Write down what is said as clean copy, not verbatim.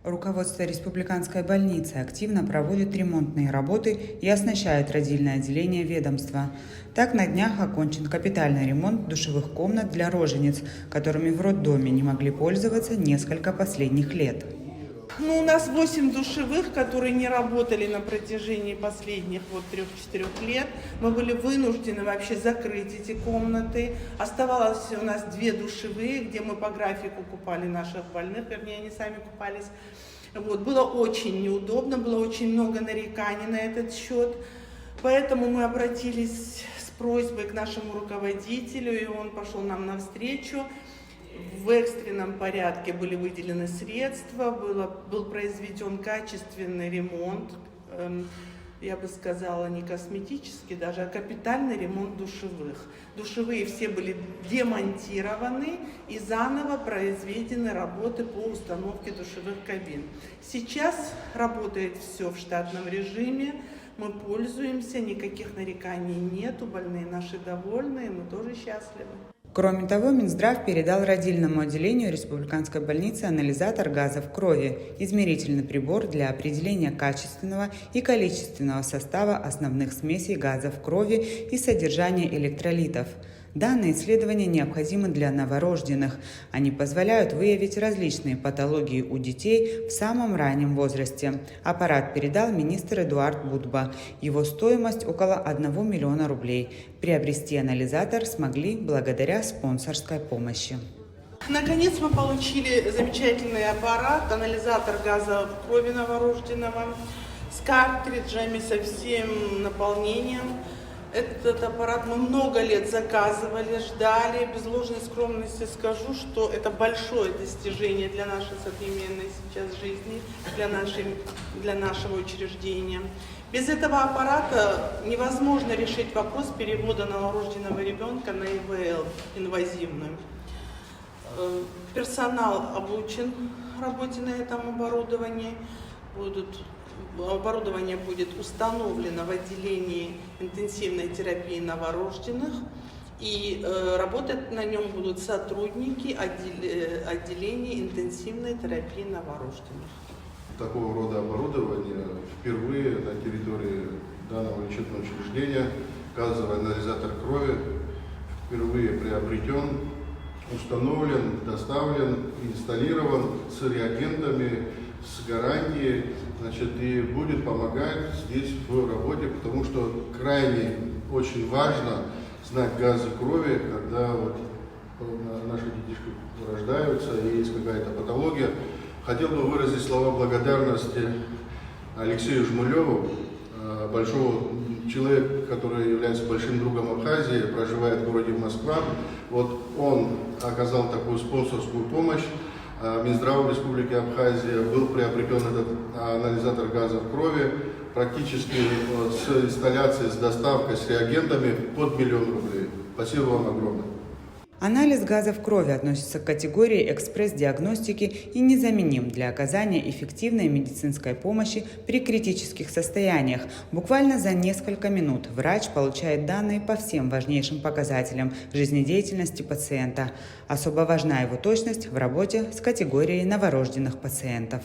Руководство республиканской больницы активно проводит ремонтные работы и оснащает родильное отделение ведомства. Так, на днях окончен капитальный ремонт душевых комнат для рожениц, которыми в роддоме не могли пользоваться несколько последних лет. У нас 8 душевых, которые не работали на протяжении последних 3-4 лет. Мы были вынуждены вообще закрыть эти комнаты. Оставалось у нас 2 душевые, где мы по графику купали наших больных, вернее, они сами купались. Было очень неудобно, было очень много нареканий на этот счет. Поэтому мы обратились с просьбой к нашему руководителю, и он пошел нам навстречу. В экстренном порядке были выделены средства, был произведен качественный ремонт, я бы сказала, не косметический даже, а капитальный ремонт душевых. Душевые все были демонтированы и заново произведены работы по установке душевых кабин. Сейчас работает все в штатном режиме, мы пользуемся, никаких нареканий нету, больные наши довольны, мы тоже счастливы. Кроме того, Минздрав передал родильному отделению республиканской больницы анализатор газа в крови, измерительный прибор для определения качественного и количественного состава основных смесей газа в крови и содержания электролитов. Данные исследования необходимы для новорожденных. Они позволяют выявить различные патологии у детей в самом раннем возрасте. Аппарат передал министр Эдуард Будба. Его стоимость около 1 миллиона рублей. Приобрести анализатор смогли благодаря спонсорской помощи. Наконец мы получили замечательный аппарат, анализатор газа в крови новорожденного с картриджами, со всем наполнением. Этот аппарат мы много лет заказывали, ждали. Без ложной скромности скажу, что это большое достижение для нашей современной сейчас жизни, для нашего учреждения. Без этого аппарата невозможно решить вопрос перевода новорожденного ребенка на ИВЛ, инвазивную. Персонал обучен работе на этом оборудовании. Оборудование будет установлено в отделении интенсивной терапии новорожденных, и работать на нем будут сотрудники отделения интенсивной терапии новорожденных. Такого рода оборудование впервые на территории данного лечебного учреждения, газовый анализатор крови, впервые приобретен, установлен, доставлен, инсталлирован с реагентами, с гарантией, и будет помогать здесь в работе, потому что крайне очень важно знать газы крови, когда наши детишки рождаются и есть какая-то патология. Хотел бы выразить слова благодарности Алексею Жмулеву, большого человека, который является большим другом Абхазии, проживает в городе Москва. Он оказал такую спонсорскую помощь. Минздравом Республики Абхазия был приобретен этот анализатор газа в крови практически с инсталляцией, с доставкой, с реагентами под 1 миллион рублей. Спасибо вам огромное. Анализ газа в крови относится к категории экспресс-диагностики и незаменим для оказания эффективной медицинской помощи при критических состояниях. Буквально за несколько минут врач получает данные по всем важнейшим показателям жизнедеятельности пациента. Особо важна его точность в работе с категорией новорожденных пациентов.